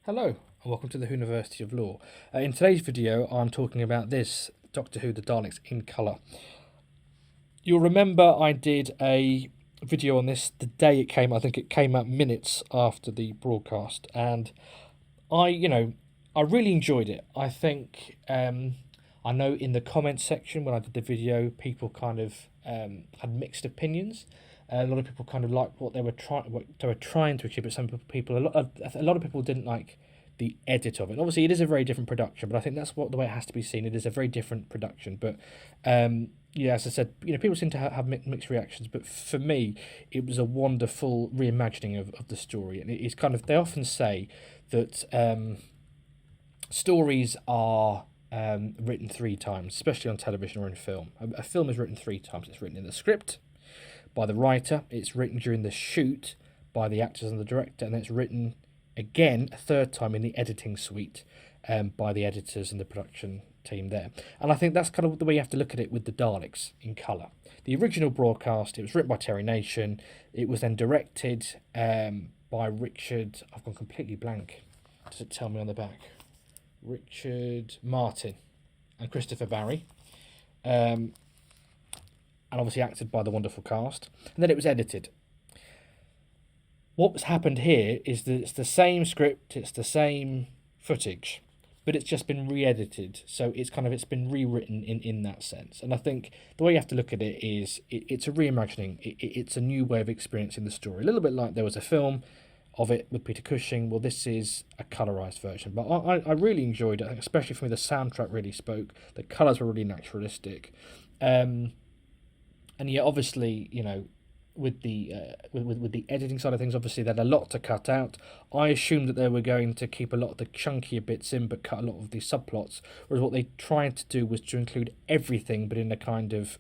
Hello, and welcome to the University of Law. In today's video, I'm talking about this Doctor Who, the Daleks in colour. You'll remember I did a video on this the day it came. I think it came out minutes after the broadcast, and I really enjoyed it. I think I know in the comments section when I did the video, people kind of had mixed opinions. A lot of people kind of liked what they were trying to achieve, but some people, a lot of people didn't like the edit of it. And obviously, it is a very different production, but I think that's the way it has to be seen. It is a very different production, but yeah, as I said, people seem to have mixed reactions. But for me, it was a wonderful reimagining of the story, and it's kind of, they often say that stories are written three times, especially on television or in film. A film is written three times. It's written in the script by the writer, it's written during the shoot by the actors and the director, and then it's written again a third time in the editing suite by the editors and the production team there. And I think that's kind of the way you have to look at it with the Daleks in colour. The original broadcast, it was written by Terry Nation. It was then directed by Richard, I've gone completely blank. Does it tell me on the back? Richard Martin and Christopher Barry. And obviously acted by the wonderful cast. And then it was edited. What's happened here is that it's the same script, it's the same footage, but it's just been re-edited. So it's been rewritten in that sense. And I think the way you have to look at it is it's a reimagining. It's a new way of experiencing the story. A little bit like there was a film of it with Peter Cushing. Well, this is a colorized version. But I really enjoyed it, especially for me. The soundtrack really spoke. The colors were really naturalistic. And yeah, obviously, with the editing side of things, obviously they had a lot to cut out. I assumed that they were going to keep a lot of the chunkier bits in, but cut a lot of the subplots. Whereas what they tried to do was to include everything, but in a kind of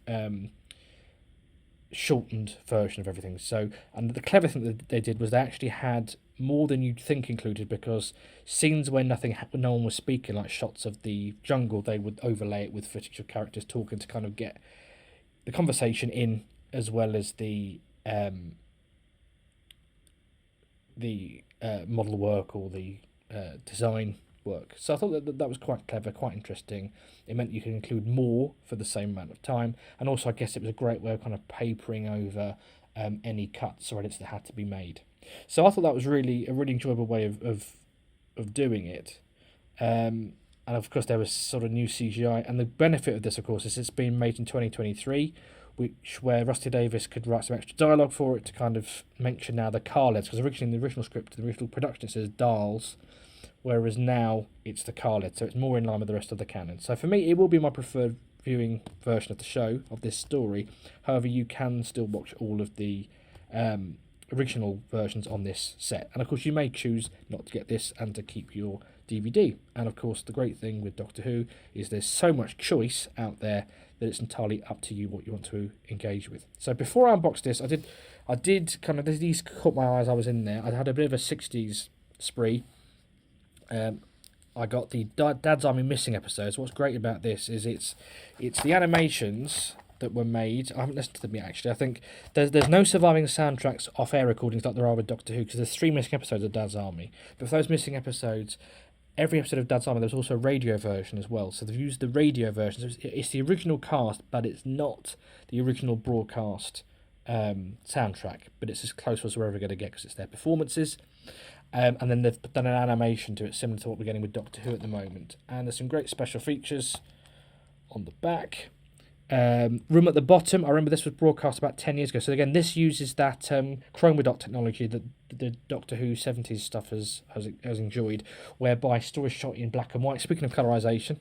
shortened version of everything. So, and the clever thing that they did was they actually had more than you'd think included, because scenes where no one was speaking, like shots of the jungle, they would overlay it with footage of characters talking to kind of get the conversation in, as well as the model work or the design work. So I thought that was quite clever, quite interesting. It meant you could include more for the same amount of time, and also I guess it was a great way of kind of papering over any cuts or edits that had to be made. So I thought that was really a really enjoyable way of doing it. And of course there was sort of new CGI, and the benefit of this, of course, is it's been made in 2023, where Rusty Davies could write some extra dialogue for it to kind of mention now the Carleds, because originally in the original script, the original production, it says Dals, whereas now it's the Carleds, so it's more in line with the rest of the canon. So for me, it will be my preferred viewing version of the show, of this story. However, you can still watch all of the original versions on this set, and of course you may choose not to get this and to keep your DVD. And of course the great thing with Doctor Who is there's so much choice out there that it's entirely up to you what you want to engage with. So before I unboxed this, I did kind of, these caught my eyes. I was in there, I had a bit of a 60s spree. I got the Dad's Army Missing episodes. What's great about this is it's the animations that were made. I haven't listened to them yet, actually. I think there's no surviving soundtracks off-air recordings like there are with Doctor Who, because there's 3 missing episodes of Dad's Army. But for those missing episodes, every episode of Dad's Army, there's also a radio version as well. So they've used the radio version. So it's the original cast, but it's not the original broadcast soundtrack. But it's as close as we're ever going to get, because it's their performances. And then they've done an animation to it, similar to what we're getting with Doctor Who at the moment. And there's some great special features on the back. Room at the bottom, I remember this was broadcast about 10 years ago. So again, this uses that chroma dot technology that the Doctor Who 70s stuff has enjoyed, whereby stories shot in black and white. Speaking of colorization,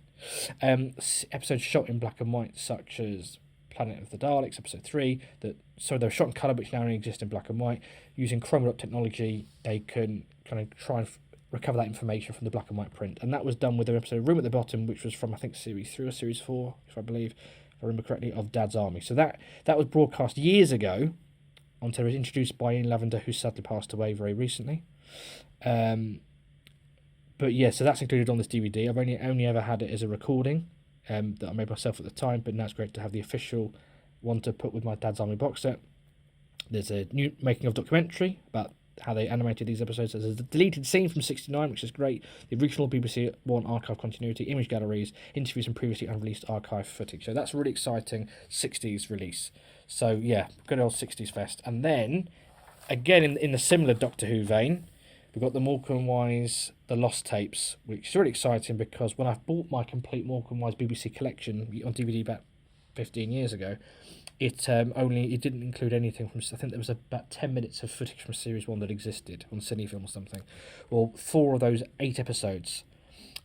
episodes shot in black and white, such as Planet of the Daleks, episode 3, they were shot in colour, which now only exist in black and white. Using chroma dot technology, they can kind of try and recover that information from the black and white print. And that was done with the episode Room at the Bottom, which was from, I think, series 3 or series 4, if I remember correctly, of Dad's Army. So that was broadcast years ago on television, introduced by Ian Lavender, who sadly passed away very recently. But yeah, so that's included on this DVD. I've only ever had it as a recording that I made myself at the time, but now it's great to have the official one to put with my Dad's Army box set. There's a new making of documentary about how they animated these episodes. There's a deleted scene from 69, which is great. The original BBC One archive continuity, image galleries, interviews and previously unreleased archive footage. So that's a really exciting 60s release. So yeah, good old 60s fest. And then, again in the similar Doctor Who vein, we've got the Morecambe Wise, the Lost Tapes, which is really exciting because when I bought my complete Morecambe Wise BBC collection on DVD about 15 years ago, it didn't include anything from, I think there was about 10 minutes of footage from Series 1 that existed on Cinefilm or something. Well, 4 of those 8 episodes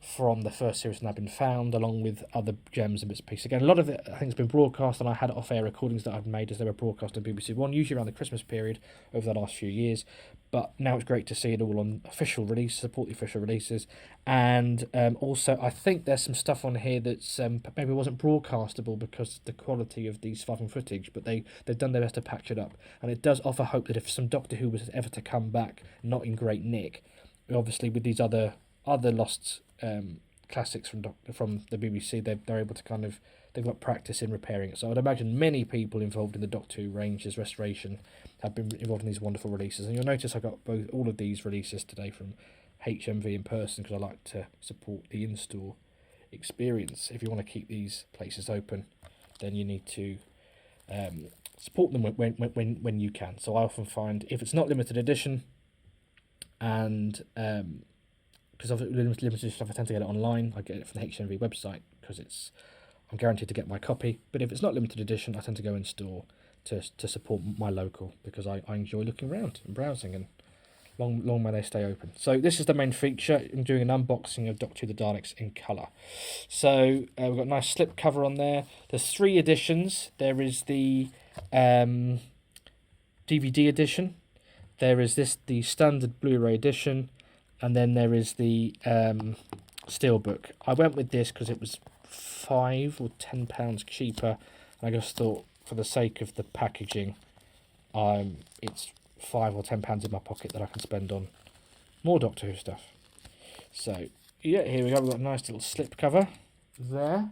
from the first series have been found, along with other gems and bits and pieces. Again, a lot of it I think has been broadcast, and I had off-air recordings that I've made as they were broadcast on BBC One, usually around the Christmas period over the last few years. But now it's great to see it all on official release, support the official releases. And also, I think there's some stuff on here that's maybe wasn't broadcastable because of the quality of these surviving footage, but they've done their best to patch it up. And it does offer hope that if some Doctor Who was ever to come back, not in great nick, obviously with these other lost classics from the BBC, they're able to they've got practice in repairing it. So I'd imagine many people involved in the Doctor Who range's restoration have been involved in these wonderful releases. And you'll notice I got all of these releases today from HMV in person because I like to support the in-store experience. If you want to keep these places open, then you need to support them when you can. So I often find if it's not limited edition, and because of limited stuff, I tend to get it online. I get it from the HMV website because I'm guaranteed to get my copy. But if it's not limited edition, I tend to go in store to support my local because I enjoy looking around and browsing, and long may they stay open. So this is the main feature. I'm doing an unboxing of Doctor Who the Daleks in colour. So we've got a nice slip cover on there. There's 3 editions. There is the DVD edition. There is the standard Blu-ray edition. And then there is the steelbook. I went with this because it was £5 or £10 cheaper. And I just thought, for the sake of the packaging, it's £5 or £10 in my pocket that I can spend on more Doctor Who stuff. So yeah, here we go. We've got a nice little slip cover there.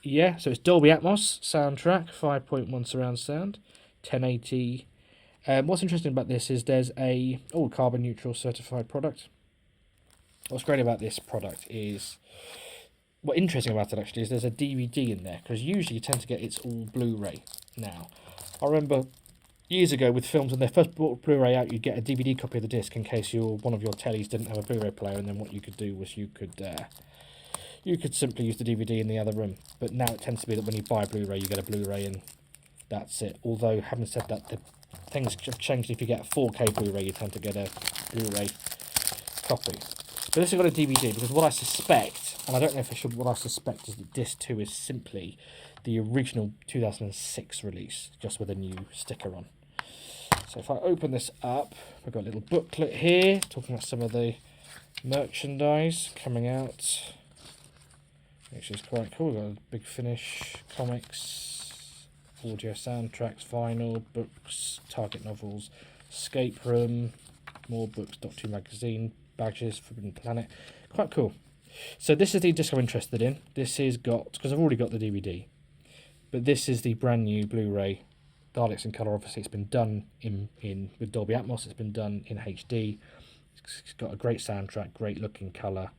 Yeah, so it's Dolby Atmos soundtrack, 5.1 surround sound, 1080. What's interesting about this is there's all carbon neutral certified product. What's great about this product is, what's interesting about it actually is there's a DVD in there, because usually you tend to get it's all Blu-ray now. I remember years ago with films when they first brought Blu-ray out, you'd get a DVD copy of the disc in case one of your tellies didn't have a Blu-ray player, and then what you could do was you could simply use the DVD in the other room. But now it tends to be that when you buy a Blu-ray, you get a Blu-ray and that's it. Although, having said that, the things have changed. If you get a 4K Blu-ray, you tend to get a Blu-ray copy. But this has got a DVD, because what I suspect, and I don't know if I should, what I suspect is that disc 2 is simply the original 2006 release, just with a new sticker on. So if I open this up, we've got a little booklet here, talking about some of the merchandise coming out, which is quite cool. We've got a Big Finish, comics, audio soundtracks, vinyl, books, Target novels, Escape Room, more books, Doctor Who magazine, badges, Forbidden Planet. Quite cool. So this is the disc I'm interested in. This is because I've already got the DVD, but this is the brand new Blu-ray Daleks in colour. Obviously, it's been done with Dolby Atmos. It's been done in HD. It's got a great soundtrack, great looking colour,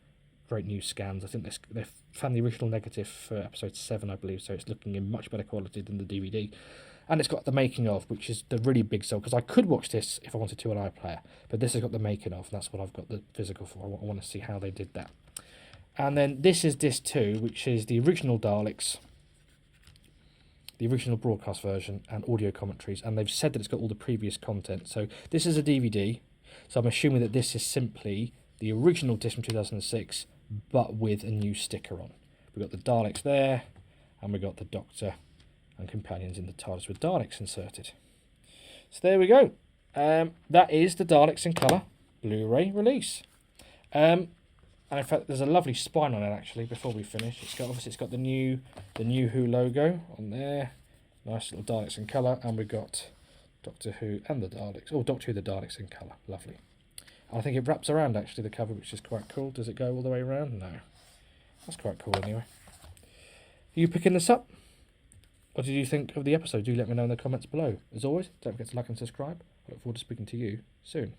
great new scans. I think they've found the original negative for episode 7, I believe, so it's looking in much better quality than the DVD. And it's got the making of, which is the really big sell, because I could watch this if I wanted to on iPlayer, but this has got the making of, and that's what I've got the physical for. I want to see how they did that. And then this is disc 2, which is the original Daleks, the original broadcast version, and audio commentaries, and they've said that it's got all the previous content. So this is a DVD, so I'm assuming that this is simply the original disc from 2006, but with a new sticker on. We've got the Daleks there, and we've got the Doctor and companions in the TARDIS with Daleks inserted. So there we go. That is the Daleks in colour Blu-ray release. And in fact, there's a lovely spine on it actually. Before we finish, it's got the new Who logo on there. Nice little Daleks in colour, and we've got Doctor Who and the Daleks. Oh, Doctor Who the Daleks in colour. Lovely. I think it wraps around actually, the cover, which is quite cool. Does it go all the way around? No. That's quite cool anyway. Are you picking this up? What did you think of the episode? Do let me know in the comments below. As always, don't forget to like and subscribe. I look forward to speaking to you soon.